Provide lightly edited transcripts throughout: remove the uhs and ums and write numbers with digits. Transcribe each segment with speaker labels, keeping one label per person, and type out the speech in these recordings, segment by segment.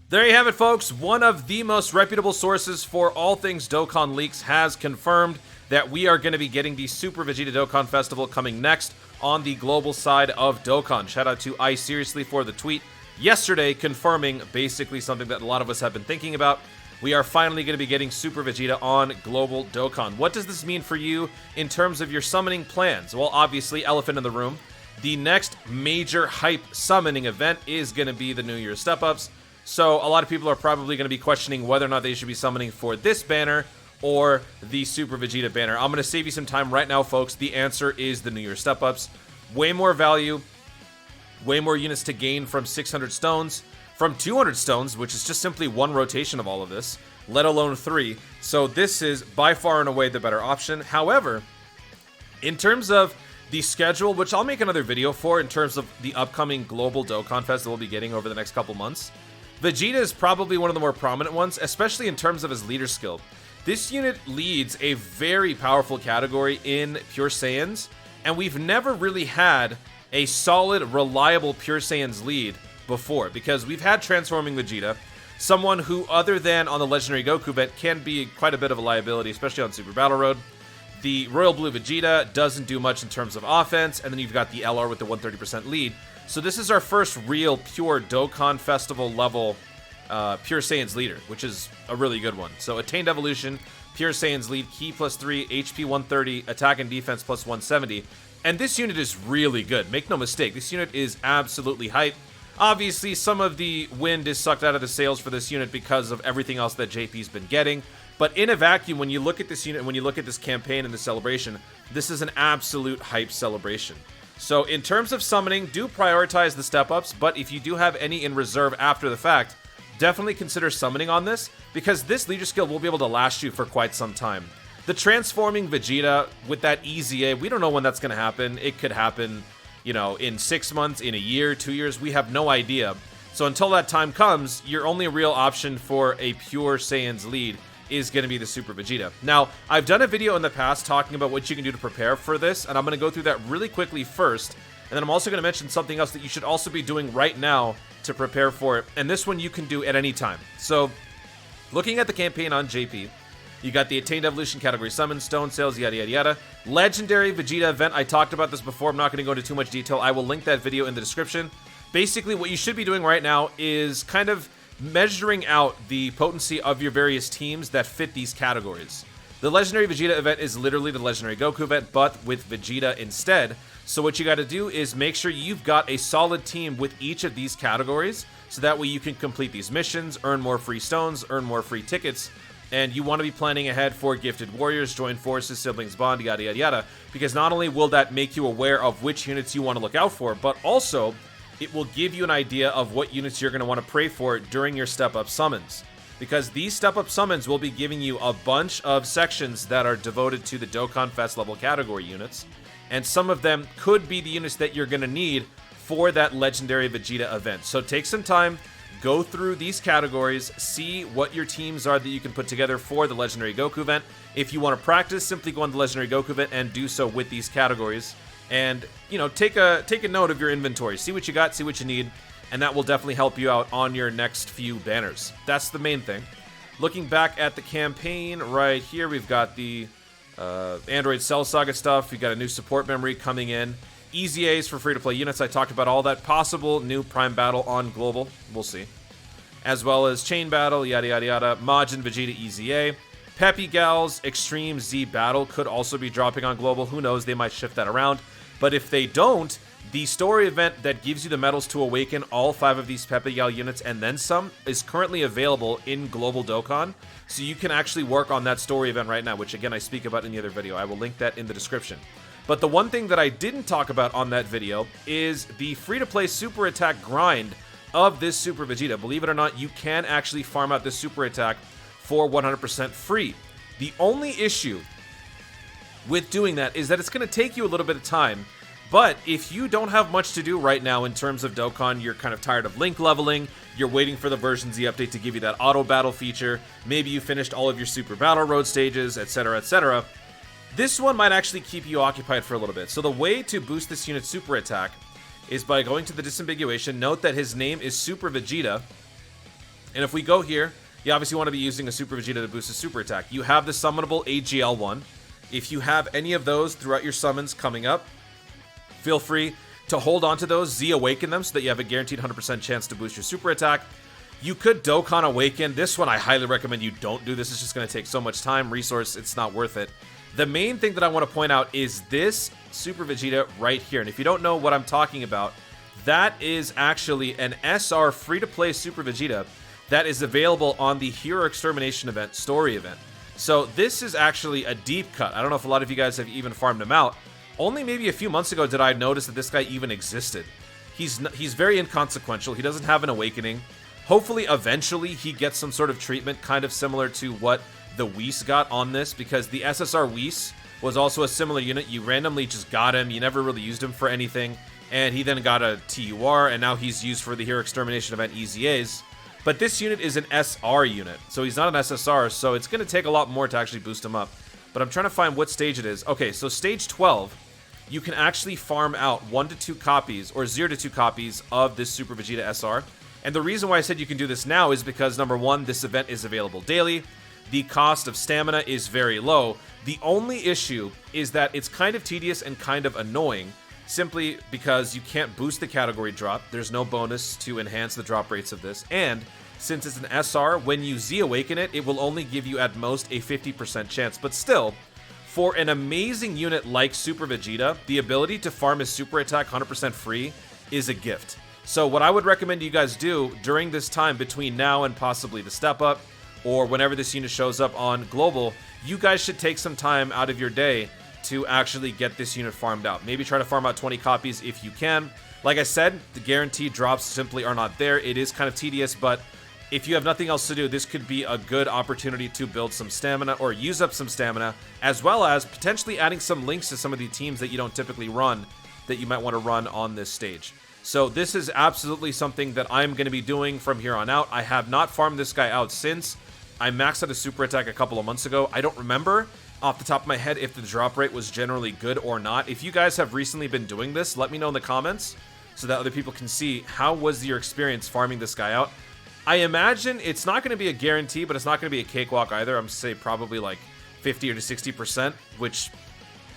Speaker 1: There you have it, folks. One of the most reputable sources for all things Dokkan leaks has confirmed that we are going to be getting the Super Vegeta Dokkan Festival coming next on the global side of Dokkan. Shout out to iSeriously for the tweet yesterday confirming basically something that a lot of us have been thinking about. We are finally going to be getting Super Vegeta on global Dokkan. What does this mean for you in terms of your summoning plans? Well, obviously, elephant in the room. The next major hype summoning event is going to be the New Year's Step-Ups. So a lot of people are probably going to be questioning whether or not they should be summoning for this banner or the Super Vegeta banner. I'm going to save you some time right now, folks. The answer is the New Year Step-Ups. Way more value, way more units to gain from 600 stones, from 200 stones, which is just simply one rotation of all of this, let alone 3. So this is by far and away the better option. However, in terms of the schedule, which I'll make another video for in terms of the upcoming global Dokkan Fest that we'll be getting over the next couple months, Vegeta is probably one of the more prominent ones, especially in terms of his leader skill. This unit leads a very powerful category in Pure Saiyans, and we've never really had a solid, reliable Pure Saiyans lead before, because we've had Transforming Vegeta, someone who, other than on the Legendary Goku event, can be quite a bit of a liability, especially on Super Battle Road. The Royal Blue Vegeta doesn't do much in terms of offense, and then you've got the LR with the 130% lead. So this is our first real pure Dokkan Festival level Pure Saiyans leader, which is a really good one. So Attained Evolution, Pure Saiyans lead, Ki +3, HP 130, Attack and Defense +170. And this unit is really good. Make no mistake, this unit is absolutely hype. Obviously, some of the wind is sucked out of the sails for this unit because of everything else that JP's been getting. But in a vacuum, when you look at this unit, when you look at this campaign and the celebration, this is an absolute hype celebration. So in terms of summoning, do prioritize the step-ups, but if you do have any in reserve after the fact, definitely consider summoning on this, because this leader skill will be able to last you for quite some time. The Transforming Vegeta with that EZA, we don't know when that's going to happen. It could happen, you know, in 6 months, in a year, 2 years, we have no idea. So until that time comes, your only real option for a pure Saiyans lead is going to be the Super Vegeta. Now, I've done a video in the past talking about what you can do to prepare for this, and I'm going to go through that really quickly first, and then I'm also going to mention something else that you should also be doing right now to prepare for it, and this one you can do at any time. So, looking at the campaign on JP, you got the Attained Evolution category summon, stone sales, yada yada yada. Legendary Vegeta event, I talked about this before, I'm not going to go into too much detail. I will link that video in the description. Basically, what you should be doing right now is kind of measuring out the potency of your various teams that fit these categories. The Legendary Vegeta event is literally the Legendary Goku event, but with Vegeta instead. So what you got to do is make sure you've got a solid team with each of these categories, so that way you can complete these missions, earn more free stones, earn more free tickets, and you want to be planning ahead for Gifted Warriors, Join Forces, Siblings Bond, yada yada yada, because not only will that make you aware of which units you want to look out for, but also it will give you an idea of what units you're going to want to pray for during your step-up summons. Because these step-up summons will be giving you a bunch of sections that are devoted to the Dokkan Fest level category units, and some of them could be the units that you're going to need for that Legendary Vegeta event. So take some time, go through these categories, see what your teams are that you can put together for the Legendary Goku event. If you want to practice, simply go on the Legendary Goku event and do so with these categories. And, you know, take a note of your inventory. See what you got, see what you need, and that will definitely help you out on your next few banners. That's the main thing. Looking back at the campaign right here, we've got the Android Cell Saga stuff. We've got a new support memory coming in. EZAs for free-to-play units. I talked about all that. Possible new Prime Battle on Global. We'll see. As well as Chain Battle, yada yada yada. Majin Vegeta EZA. Peppy Gal's Extreme Z Battle could also be dropping on Global. Who knows? They might shift that around. But if they don't, the story event that gives you the medals to awaken all 5 of these Peppy Gal units and then some is currently available in Global Dokkan. So you can actually work on that story event right now, which again I speak about in the other video. I will link that in the description. But the one thing that I didn't talk about on that video is the free-to-play super attack grind of this Super Vegeta. Believe it or not, you can actually farm out this super attack for 100% free. The only issue with doing that is that it's going to take you a little bit of time. But if you don't have much to do right now in terms of Dokkan, you're kind of tired of link leveling, you're waiting for the version Z update to give you that auto battle feature, maybe you finished all of your Super Battle Road stages, etc., etc., this one might actually keep you occupied for a little bit. So the way to boost this unit's super attack is by going to the disambiguation. Note that his name is Super Vegeta, And if we go here, you obviously want to be using a Super Vegeta to boost a super attack. You have the summonable AGL1. If you have any of those throughout your summons coming up, feel free to hold on to those, Z-Awaken them so that you have a guaranteed 100% chance to boost your super attack. You could Dokkan Awaken. This one I highly recommend you don't do. This is just going to take so much time, resource, it's not worth it. The main thing that I want to point out is this Super Vegeta right here. And if you don't know what I'm talking about, that is actually an SR free-to-play Super Vegeta that is available on the Hero Extermination event, story event. So this is actually a deep cut. I don't know if a lot of you guys have even farmed him out. Only maybe a few months ago did I notice that this guy even existed. He's very inconsequential. He doesn't have an awakening. Hopefully, eventually, he gets some sort of treatment kind of similar to what the Whis got on this, because the SSR Whis was also a similar unit. You randomly just got him. You never really used him for anything. And he then got a TUR, and now he's used for the Hero Extermination event EZAs. But this unit is an SR unit, so he's not an SSR, so it's going to take a lot more to actually boost him up. But I'm trying to find what stage it is. Okay, so stage 12, you can actually farm out 1 to 2 copies, or 0 to 2 copies of this Super Vegeta SR. And the reason why I said you can do this now is because, number one, this event is available daily. The cost of stamina is very low. The only issue is that it's kind of tedious and kind of annoying, simply because you can't boost the category drop. There's no bonus to enhance the drop rates of this. And since it's an SR, when you Z-Awaken it, it will only give you at most a 50% chance. But still, for an amazing unit like Super Vegeta, the ability to farm his super attack 100% free is a gift. So what I would recommend you guys do during this time between now and possibly the step up, or whenever this unit shows up on Global, you guys should take some time out of your day to actually get this unit farmed out. Maybe try to farm out 20 copies if you can. Like I said, the guaranteed drops simply are not there. It is kind of tedious, but if you have nothing else to do, this could be a good opportunity to build some stamina or use up some stamina, as well as potentially adding some links to some of the teams that you don't typically run that you might want to run on this stage. So this is absolutely something that I'm going to be doing from here on out. I have not farmed this guy out since I maxed out a super attack a couple of months ago. I don't remember off the top of my head if the drop rate was generally good or not. If you guys have recently been doing this, let me know in the comments so that other people can see how was your experience farming this guy out. I imagine it's not going to be a guarantee, but it's not going to be a cakewalk either. I'm going to say probably like 50 or to 60%, which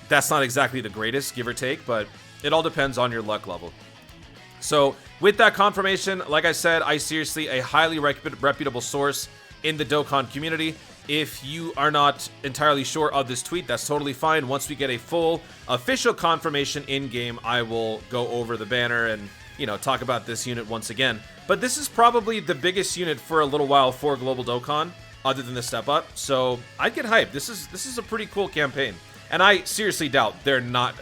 Speaker 1: that's not exactly the greatest, give or take, but it all depends on your luck level. So with that confirmation, like I said, I seriously a highly reputable source in the Dokkan community. If you are not entirely sure of this tweet, that's totally fine. Once we get a full official confirmation in-game, I will go over the banner and, you know, talk about this unit once again. But this is probably the biggest unit for a little while for Global Dokkan, other than the step up. So I'd get hyped. This is a pretty cool campaign. And I seriously doubt they're not...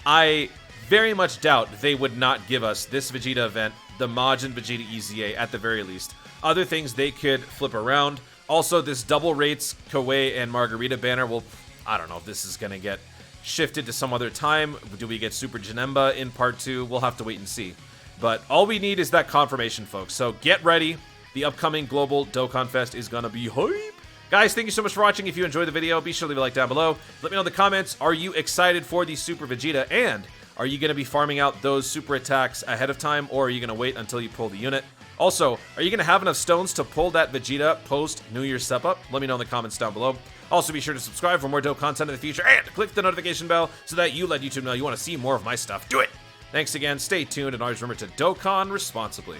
Speaker 1: I very much doubt they would not give us this Vegeta event, the Majin Vegeta EZA at the very least. Other things they could flip around. Also, this double rates Koei and Margarita banner will... I don't know if this is going to get shifted to some other time. Do we get Super Janemba in part 2? We'll have to wait and see. But all we need is that confirmation, folks. So get ready. The upcoming Global Dokkan Fest is going to be hype. Guys, thank you so much for watching. If you enjoyed the video, be sure to leave a like down below. Let me know in the comments, are you excited for the Super Vegeta? And are you going to be farming out those super attacks ahead of time, or are you going to wait until you pull the unit? Also, are you going to have enough stones to pull that Vegeta post New Year's step up? Let me know in the comments down below. Also, be sure to subscribe for more dope content in the future, and click the notification bell so that you let YouTube know you want to see more of my stuff. Do it! Thanks again, stay tuned, and always remember to Dokkan responsibly.